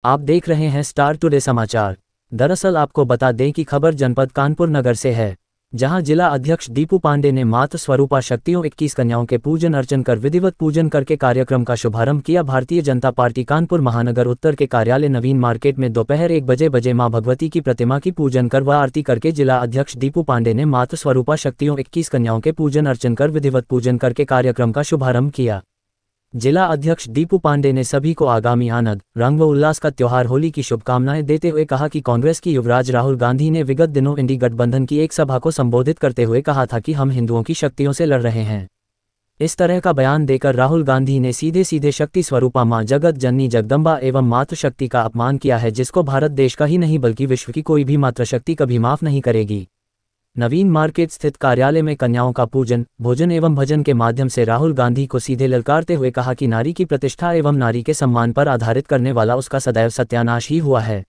आप देख रहे हैं स्टार टुडे समाचार। दरअसल आपको बता दें कि खबर जनपद कानपुर नगर से है, जहां जिला अध्यक्ष दीपू पांडे ने माता स्वरूपा शक्तियों 21 कन्याओं के पूजन अर्चन कर विधिवत पूजन करके कार्यक्रम का शुभारंभ किया। भारतीय जनता पार्टी कानपुर महानगर उत्तर के कार्यालय नवीन मार्केट में दोपहर 1 बजे मां भगवती की प्रतिमा की पूजन कर व आरती करके जिला अध्यक्ष दीपू पांडे ने माता स्वरूपा शक्तियों 21 कन्याओं के पूजन अर्चन कर विधिवत पूजन करके कार्यक्रम का शुभारंभ किया। जिला अध्यक्ष दीपू पांडे ने सभी को आगामी आनंद, रंग व उल्लास का त्योहार होली की शुभकामनाएं देते हुए कहा कि कांग्रेस की युवराज राहुल गांधी ने विगत दिनों इंडी गठबंधन की एक सभा को संबोधित करते हुए कहा था कि हम हिंदुओं की शक्तियों से लड़ रहे हैं। इस तरह का बयान देकर राहुल गांधी ने सीधे सीधे शक्ति स्वरूपा मां जगत जननी जगदम्बा एवं मातृशक्ति का अपमान किया है, जिसको भारत देश का ही नहीं बल्कि विश्व की कोई भी मातृशक्ति कभी माफ नहीं करेगी। नवीन मार्केट स्थित कार्यालय में कन्याओं का पूजन, भोजन एवं भजन के माध्यम से राहुल गांधी को सीधे ललकारते हुए कहा कि नारी की प्रतिष्ठा एवं नारी के सम्मान पर आधारित करने वाला उसका सदैव सत्यानाश ही हुआ है।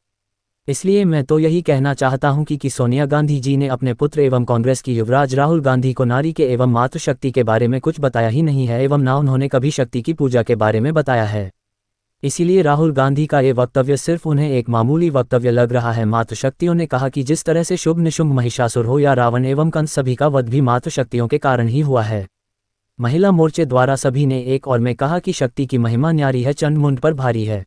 इसलिए मैं तो यही कहना चाहता हूं कि सोनिया गांधी जी ने अपने पुत्र एवं कांग्रेस की युवराज राहुल गांधी को नारी के एवं मातृशक्ति के बारे में कुछ बताया ही नहीं है एवं ना उन्होंने कभी शक्ति की पूजा के बारे में बताया है। इसीलिए राहुल गांधी का ये वक्तव्य सिर्फ उन्हें एक मामूली वक्तव्य लग रहा है। मातृशक्तियों ने कहा कि जिस तरह से शुभ निशुंभ महिषासुर हो या रावण एवं कंस, सभी का वध भी मातृशक्तियों के कारण ही हुआ है। महिला मोर्चे द्वारा सभी ने एक और में कहा कि शक्ति की महिमा न्यारी है, चंड मुंड पर भारी है।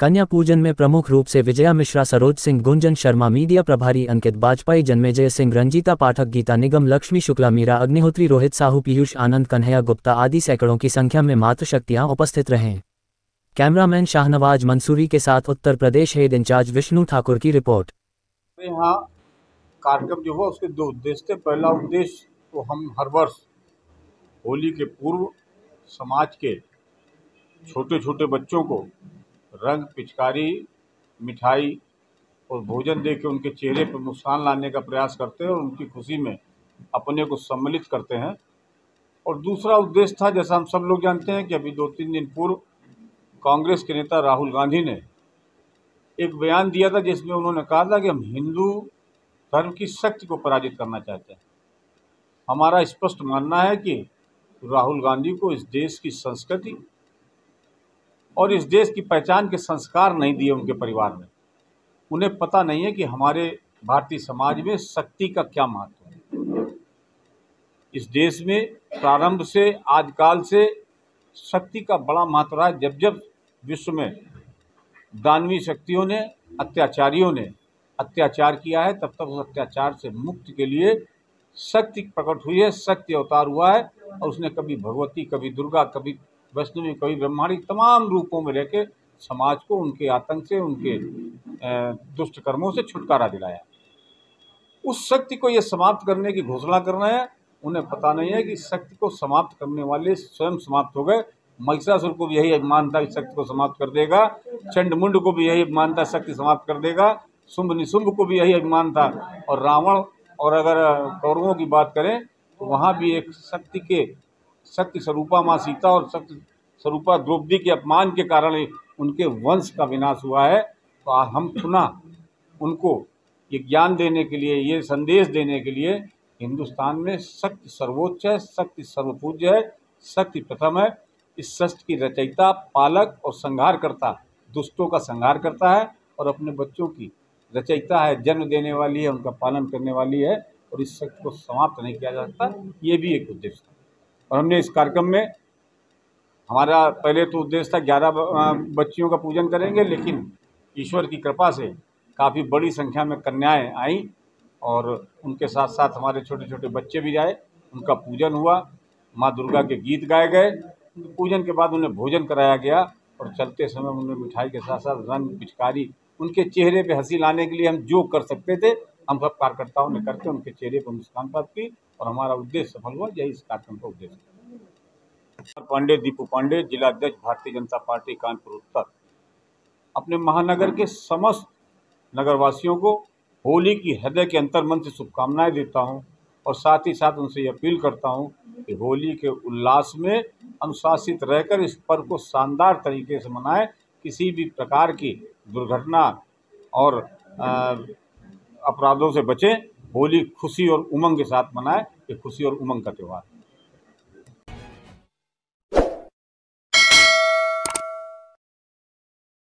कन्या पूजन में प्रमुख रूप से विजया मिश्रा, सरोज सिंह, गुंजन शर्मा, मीडिया प्रभारी अंकित बाजपेयी, जन्मेजय सिंह, रंजीता पाठक, गीता निगम, लक्ष्मी शुक्ला, मीरा अग्निहोत्री, रोहित साहू, पीयूष आनंद, कन्हैया गुप्ता आदि सैकड़ों की संख्या में मातृशक्तियां उपस्थित रहें। कैमरामैन शाहनवाज मंसूरी के साथ उत्तर प्रदेश हेड इंचार्ज विष्णु ठाकुर की रिपोर्ट। यहाँ कार्यक्रम जो हुआ उसके दो उद्देश्य थे। पहला उद्देश्य तो हम हर वर्ष होली के पूर्व समाज के छोटे छोटे बच्चों को रंग, पिचकारी, मिठाई और भोजन दे के उनके चेहरे पर मुस्कान लाने का प्रयास करते हैं और उनकी खुशी में अपने को सम्मिलित करते हैं। और दूसरा उद्देश्य था, जैसा हम सब लोग जानते हैं कि अभी 2-3 दिन पूर्व कांग्रेस के नेता राहुल गांधी ने एक बयान दिया था जिसमें उन्होंने कहा था कि हम हिंदू धर्म की शक्ति को पराजित करना चाहते हैं। हमारा स्पष्ट मानना है कि राहुल गांधी को इस देश की संस्कृति और इस देश की पहचान के संस्कार नहीं दिए उनके परिवार में। उन्हें पता नहीं है कि हमारे भारतीय समाज में शक्ति का क्या महत्व है। इस देश में प्रारंभ से आजकाल से शक्ति का बड़ा महत्व रहा है। जब जब विश्व में दानवी शक्तियों ने, अत्याचारियों ने अत्याचार किया है, तब तक उस अत्याचार से मुक्ति के लिए शक्ति प्रकट हुई है, शक्ति अवतार हुआ है। और उसने कभी भगवती, कभी दुर्गा, कभी वैष्णवी, कभी ब्रह्मांडी, तमाम रूपों में रहकर समाज को उनके आतंक से, उनके दुष्ट कर्मों से छुटकारा दिलाया। उस शक्ति को ये समाप्त करने की घोषणा कर रहे हैं। उन्हें पता नहीं है कि शक्ति को समाप्त करने वाले स्वयं समाप्त हो गए। महिषासुर को भी यही अभिमान था कि शक्ति को समाप्त कर देगा, चंडमुंड को भी यही अभिमान था शक्ति समाप्त कर देगा, शुंभ निशुंभ को भी यही अभिमान था। और रावण, और अगर कौरवों की बात करें तो वहाँ भी एक शक्ति स्वरूपा माँ सीता और शक्ति स्वरूपा द्रौपदी के अपमान के कारण उनके वंश का विनाश हुआ है। तो आज हम पुनः उनको ये ज्ञान देने के लिए, ये संदेश देने के लिए, हिंदुस्तान में शक्ति सर्वोच्च है, शक्ति सर्वपूज्य है, शक्ति प्रथम है। इस सृष्टि की रचयिता, पालक और संहारकर्ता, दुष्टों का संहार करता है और अपने बच्चों की रचयिता है, जन्म देने वाली है, उनका पालन करने वाली है। और इस शक्ति को समाप्त नहीं किया जा सकता, ये भी एक उद्देश्य था। और हमने इस कार्यक्रम में, हमारा पहले तो उद्देश्य था 11 बच्चियों का पूजन करेंगे, लेकिन ईश्वर की कृपा से काफ़ी बड़ी संख्या में कन्याएं आई और उनके साथ साथ हमारे छोटे छोटे बच्चे भी आए। उनका पूजन हुआ, माँ दुर्गा के गीत गाए गए। पूजन के बाद उन्हें भोजन कराया गया और चलते समय उन्हें मिठाई के साथ साथ रंग, पिचकारी, उनके चेहरे पे हंसी लाने के लिए हम जो कर सकते थे हम सब कार्यकर्ताओं ने करके उनके चेहरे पर मुस्कान प्राप्त की और हमारा उद्देश्य सफल हुआ। यही इस कार्यक्रम का उद्देश्य है। पांडे, दीपू पांडे, जिला अध्यक्ष भारतीय जनता पार्टी कानपुर उत्तर, अपने महानगर के समस्त नगरवासियों को होली की हृदय के अंतर्मन से शुभकामनाएं देता हूं और साथ ही साथ उनसे ये अपील करता हूं कि होली के उल्लास में अनुशासित रहकर इस पर्व को शानदार तरीके से मनाएं। किसी भी प्रकार की दुर्घटना और अपराधों से बचें। होली खुशी और उमंग के साथ मनाएं। ये खुशी और उमंग का त्यौहार है।